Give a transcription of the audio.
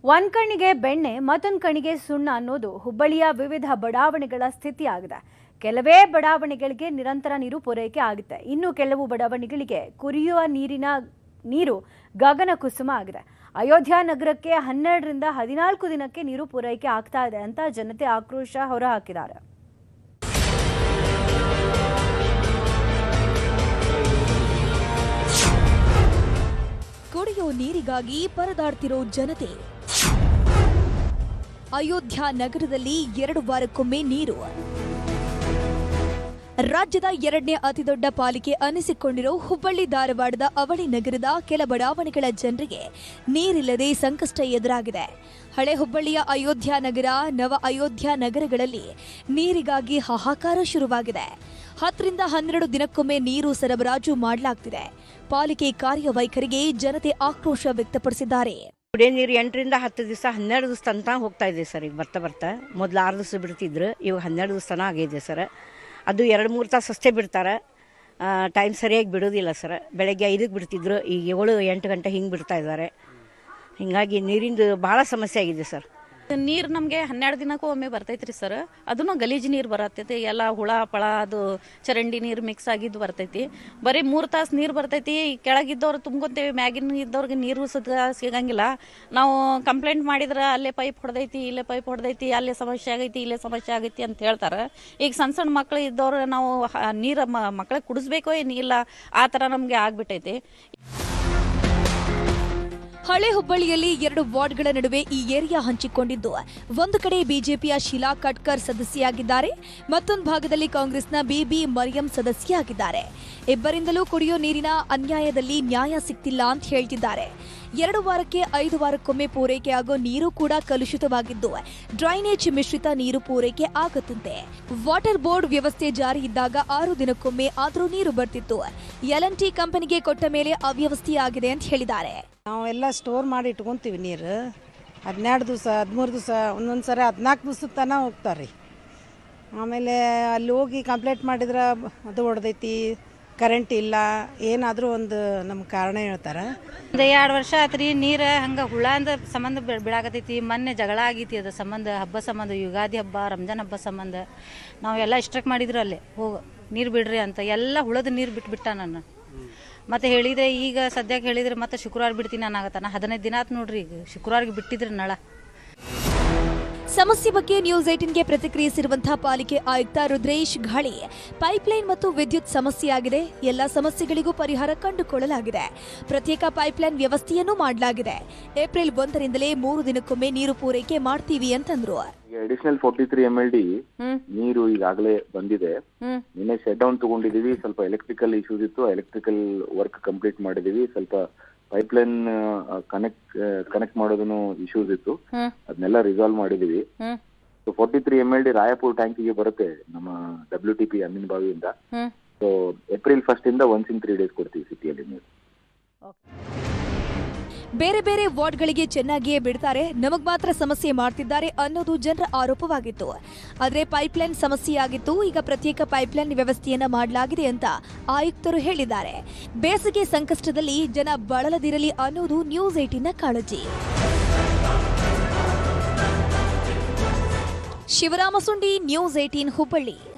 ಒಂದ್ ಕಣ್ಣಿಗೆ ಬೆಣ್ಣೆ ಮತ್ತೊಂದು ಕಣ್ಣಿಗೆ ಸುಣ್ಣ ಅನ್ನೋದು ಹುಬ್ಬಳ್ಳಿಯ ವಿವಿಧ ಬಡಾವಣೆಗಳ ಸ್ಥಿತಿಯಾಗಿದೆ. ಕೆಲವೇ ಬಡಾವಣೆಗಳಿಗೆ ನಿರಂತರ ನೀರು ಪೂರೈಕೆ ಆಗುತ್ತೆ. ಇನ್ನು ಕೆಲವು ಬಡಾವಣೆಗಳಿಗೆ ಕುಡಿಯುವ ನೀರು ಗಗನ ಕುಸುಮ ಆಗಿದೆ. ಅಯೋಧ್ಯ ನಗರಕ್ಕೆ 12 ರಿಂದ 14 ದಿನಕ್ಕೆ ನೀರು ಪೂರೈಕೆ ಆಗ್ತಾ ಇದೆ ಅಂತ ಜನತೆ ಆಕ್ರೋಶ ಹೊರಹಾಕಿದ್ದಾರೆ. ಕುಡಿಯೋ ನೀರಿಗಾಗಿ ಪರದಾಡ್ತಿರೋ ಜನತೆ. ಅಯೋಧ್ಯ ನಗರದಲ್ಲಿ 2 ವಾರಕ್ಕೊಮ್ಮೆ ನೀರು. ರಾಜ್ಯದ 2ನೇ ಅತಿದೊಡ್ಡ ಪಾಲಿಕೆ ಅನಿಸಿಕೊಂಡಿರೋ ಹುಬ್ಬಳ್ಳಿ ಧಾರವಾಡದ ಅವಳಿ ನಗರದ ಕೆಲ ಬಡಾವಣೆಗಳ ಜನರಿಗೆ ನೀರಿಲ್ಲದೆ ಸಂಕಷ್ಟ ಎದುರಾಗಿದೆ. ಹಳೆ ಹುಬ್ಬಳ್ಳಿಯ ಅಯೋಧ್ಯ ನಗರ, ನವ ಅಯೋಧ್ಯ ನಗರಗಳಲ್ಲಿ ನೀರಿಗಾಗಿ ಹಾಹಾಕಾರ ಶುರುವಾಗಿದೆ. 10 ರಿಂದ 12 ದಿನಕ್ಕೊಮ್ಮೆ ನೀರು ಸರಬರಾಜು ಮಾಡಲಾಗ್ತಿದೆ. ಪಾಲಿಕೆ ಕಾರ್ಯವೈಖರಿಗೆ ಜನತೆ ಆಕ್ರೋಶ ವ್ಯಕ್ತಪಡಿಸಿದ್ದಾರೆ. ಕುಡಿಯೋ ನೀರು 8 ರಿಂದ 10 ದಿವಸ 12 ದಿವಸ ತನಕ ಹೋಗ್ತಾ ಇದೆ ಸರ್. ಈಗ ಬರ್ತಾ ಮೊದಲು 6 ದಿವಸ ಬಿಡ್ತಿದ್ರು, ಇವಾಗ 12 ದಿವಸ ತನಕ ಆಗಿದೆ ಸರ್. ಅದು 2-3 ತಾಸು ಅಷ್ಟೇ ಬಿಡ್ತಾರೆ, ಟೈಮ್ ಸರಿಯಾಗಿ ಬಿಡೋದಿಲ್ಲ ಸರ್. ಬೆಳಗ್ಗೆ 5ಕ್ಕೆ ಬಿಡ್ತಿದ್ರು, ಈಗ 7-8 ಗಂಟೆ ಹಿಂಗೆ ಬಿಡ್ತಾ ಇದ್ದಾರೆ. ಹೀಗಾಗಿ ನೀರಿಂದು ಭಾಳ ಸಮಸ್ಯೆ ಆಗಿದೆ ಸರ್. ನೀರು ನಮಗೆ 12 ದಿನಕ್ಕೂ ಒಮ್ಮೆ ಬರ್ತೈತ್ರಿ ಸರ್. ಅದನ್ನು ಗಲೀಜು ನೀರು ಬರತೈತಿ, ಎಲ್ಲ ಹುಳ ಪಳ ಅದು ಚರಂಡಿ ನೀರು ಮಿಕ್ಸ್ ಆಗಿದ್ದು ಬರ್ತೈತಿ. ಬರೀ 3 ತಾಸು ನೀರು ಬರ್ತೈತಿ. ಕೆಳಗಿದ್ದವ್ರು ತುಂಬ್ಕೊಂತೇವೆ, ಮ್ಯಾಗಿನ ಇದ್ದವ್ರಿಗೆ ನೀರು ಸಿಗಂಗಿಲ್ಲ. ನಾವು ಕಂಪ್ಲೇಂಟ್ ಮಾಡಿದ್ರೆ ಅಲ್ಲೇ ಪೈಪ್ ಹೊಡೆದೈತಿ, ಇಲ್ಲೇ ಪೈಪ್ ಹೊಡೆದೈತಿ, ಅಲ್ಲೇ ಸಮಸ್ಯೆ ಆಗೈತಿ, ಇಲ್ಲೇ ಸಮಸ್ಯೆ ಆಗೈತಿ ಅಂತ ಹೇಳ್ತಾರೆ. ಈಗ ಸಣ್ಣ ಮಕ್ಕಳು ಇದ್ದವ್ರು ನಾವು ನೀರು ಮಕ್ಕಳಿಗೆ ಕುಡಿಸ್ಬೇಕೋ ಏನಿಲ್ಲ, ಆ ಥರ ನಮಗೆ ಆಗ್ಬಿಟ್ಟೈತಿ. ಹಳೆ ಹುಬ್ಬಳ್ಳಿಯಲ್ಲಿ 2 ವಾರ್ಡ್ಗಳ ನಡುವೆ ಈ ಏರಿಯಾ ಹಂಚಿಕೊಂಡಿದ್ದು, ಒಂದು ಕಡೆ ಬಿಜೆಪಿಯ ಶೀಲಾ ಕಟ್ಕರ್ ಸದಸ್ಯೆಯಾಗಿದ್ದಾರೆ, ಮತ್ತೊಂದು ಭಾಗದಲ್ಲಿ ಕಾಂಗ್ರೆಸ್ನ ಬಿಬಿ ಮರಿಯಂ ಸದಸ್ಯೆಯಾಗಿದ್ದಾರೆ. ಇಬ್ಬರಿಂದಲೂ ಕುಡಿಯೋ ನೀರಿನ ಅನ್ಯಾಯದಲ್ಲಿ ನ್ಯಾಯ ಸಿಗ್ತಿಲ್ಲ ಅಂತ ಹೇಳ್ತಿದ್ದಾರೆ. 2 ವಾರಕ್ಕೆ 5 ವಾರಕ್ಕೊಮ್ಮೆ ಪೂರೈಕೆ ಆಗೋ ನೀರು ಕೂಡ ಕಲುಷಿತವಾಗಿದ್ದು, ಡ್ರೈನೇಜ್ ಮಿಶ್ರಿತ ನೀರು ಪೂರೈಕೆ ಆಗುತ್ತಂತೆ. ವಾಟರ್ ಬೋರ್ಡ್ ವ್ಯವಸ್ಥೆ ಜಾರಿ ಇದ್ದಾಗ 6 ದಿನಕ್ಕೊಮ್ಮೆ ಆದರೂ ನೀರು ಬರ್ತಿತ್ತು. L&T ಕಂಪನಿಗೆ ಕೊಟ್ಟ ಮೇಲೆ ಅವ್ಯವಸ್ಥೆಯಾಗಿದೆ ಅಂತ ಹೇಳಿದ್ದಾರೆ. ನಾವೆಲ್ಲ ಸ್ಟೋರ್ ಮಾಡಿ ಇಟ್ಕೊತೀವಿ ನೀರು. 12 ದಿವಸ 13 ದಿವಸ ಒಂದೊಂದು ಸರಿ 14 ದಿವಸದ ತನಕ ಹೋಗ್ತಾರೆ ರೀ. ಆಮೇಲೆ ಅಲ್ಲಿ ಹೋಗಿ ಕಂಪ್ಲೇಂಟ್ ಮಾಡಿದ್ರೆ ಅದು ಹೊಡೆದೈತಿ, ಕರೆಂಟ್ ಇಲ್ಲ, ಏನಾದರೂ ಒಂದು ನಮ್ಮ ಕಾರಣ ಹೇಳ್ತಾರೆ. ಒಂದು 2 ವರ್ಷ ಆತ್ರಿ ನೀರು ಹಂಗೆ ಹುಳ ಅಂದ ಸಂಬಂಧ ಬೀಳಾಕತೈತಿ. ಮೊನ್ನೆ ಜಗಳ ಆಗೈತಿ, ಅದು ಸಂಬಂಧ ಹಬ್ಬ ಸಂಬಂಧ, ಯುಗಾದಿ ಹಬ್ಬ, ರಂಜಾನ್ ಹಬ್ಬ ಸಂಬಂಧ ನಾವೆಲ್ಲ ಸ್ಟ್ರೈಕ್ ಮಾಡಿದ್ರು ಅಲ್ಲೇ ಹೋಗಿ ನೀರು ಬಿಡ್ರಿ ಅಂತ. ಎಲ್ಲ ಹುಳದ ನೀರು ಬಿಟ್ಬಿಟ್ಟ ನಾನು. ಮತ್ತೆ ಹೇಳಿದ್ರೆ ಈಗ ಸದ್ಯಕ್ಕೆ ಹೇಳಿದ್ರೆ ಮತ್ತೆ ಶುಕ್ರವಾರ ಬಿಡ್ತೀನಿ ಅನ್ನಾಗತ್ತಾನ. 15 ದಿನ ಆಯ್ತು ನೋಡ್ರಿ, ಈಗ ಶುಕ್ರವಾರಕ್ಕೆ ಬಿಟ್ಟಿದ್ರಿ ನಳ. ಸಮಸ್ಯೆ ಬಗ್ಗೆ ನ್ಯೂಸ್ 18ಗೆ ಪ್ರತಿಕ್ರಿಯಿಸಿರುವಂತಹ ಪಾಲಿಕೆ ಆಯುಕ್ತ ರುದ್ರೇಶ್ ಘಾಳಿ, ಪೈಪ್ಲೈನ್ ಮತ್ತು ವಿದ್ಯುತ್ ಸಮಸ್ಯೆಯಾಗಿದೆ, ಎಲ್ಲ ಸಮಸ್ಯೆಗಳಿಗೂ ಪರಿಹಾರ ಕಂಡುಕೊಳ್ಳಲಾಗಿದೆ. ಪ್ರತ್ಯೇಕ ಪೈಪ್ಲೈನ್ ವ್ಯವಸ್ಥೆಯನ್ನು ಮಾಡಲಾಗಿದೆ. ಏಪ್ರಿಲ್ 1 ರಿಂದಲೇ 3 ದಿನಕ್ಕೊಮ್ಮೆ ನೀರು ಪೂರೈಕೆ ಮಾಡ್ತೀವಿ ಅಂತಂದ್ರು. ಅಡಿಷನಲ್ 43 MLD ನೀರು ಈಗಾಗಲೇ ಬಂದಿದೆ. ನಿನ್ನೆ ಶಟ್ ಡೌನ್ ತಗೊಂಡಿದೀವಿ. ಸ್ವಲ್ಪ ಎಲೆಕ್ಟ್ರಿಕಲ್ ಇಶ್ಯೂಸ್ ಇತ್ತು, ಎಲೆಕ್ಟ್ರಿಕಲ್ ವರ್ಕ್ ಕಂಪ್ಲೀಟ್ ಮಾಡಿದೀವಿ. ಸ್ವಲ್ಪ ಪೈಪ್ಲೈನ್ ಕನೆಕ್ಟ್ ಮಾಡೋದನ್ನು ಇಶ್ಯೂಸ್ ಇತ್ತು, ಅದನ್ನೆಲ್ಲ ರಿಸಾಲ್ವ್ ಮಾಡಿದೀವಿ. 43 MLD ರಾಯಪುರ್ ಟ್ಯಾಂಕಿಗೆ ಬರುತ್ತೆ ನಮ್ಮ WTP ಅಮೀನ್ ಬಾವಿಯಿಂದ. ಸೊ ಏಪ್ರಿಲ್ 1 ಇಂದ 1 in 3 days ಕೊಡ್ತೀವಿ ಸಿಟಿಯಲ್ಲಿ ನೀರು. ಬೇರೆ ಬೇರೆ ವಾರ್ಡ್ಗಳಿಗೆ ಚೆನ್ನಾಗಿಯೇ ಬಿಡ್ತಾರೆ, ನಮಗ್ ಮಾತ್ರ ಸಮಸ್ಯೆ ಮಾಡ್ತಿದ್ದಾರೆ ಅನ್ನೋದು ಜನರ ಆರೋಪವಾಗಿತ್ತು. ಆದರೆ ಪೈಪ್ಲೈನ್ ಸಮಸ್ಯೆಯಾಗಿತ್ತು, ಈಗ ಪ್ರತ್ಯೇಕ ಪೈಪ್ಲೈನ್ ವ್ಯವಸ್ಥೆಯನ್ನ ಮಾಡಲಾಗಿದೆ ಅಂತ ಆಯುಕ್ತರು ಹೇಳಿದ್ದಾರೆ. ಬೇಸಿಗೆ ಸಂಕಷ್ಟದಲ್ಲಿ ಜನ ಬಳಲದಿರಲಿ ಅನ್ನೋದು ನ್ಯೂಸ್ 18ನ ಕಾಳಜಿ. ಶಿವರಾಮ ಸುಂಡಿ, ನ್ಯೂಸ್ 18 ಹುಬ್ಬಳ್ಳಿ.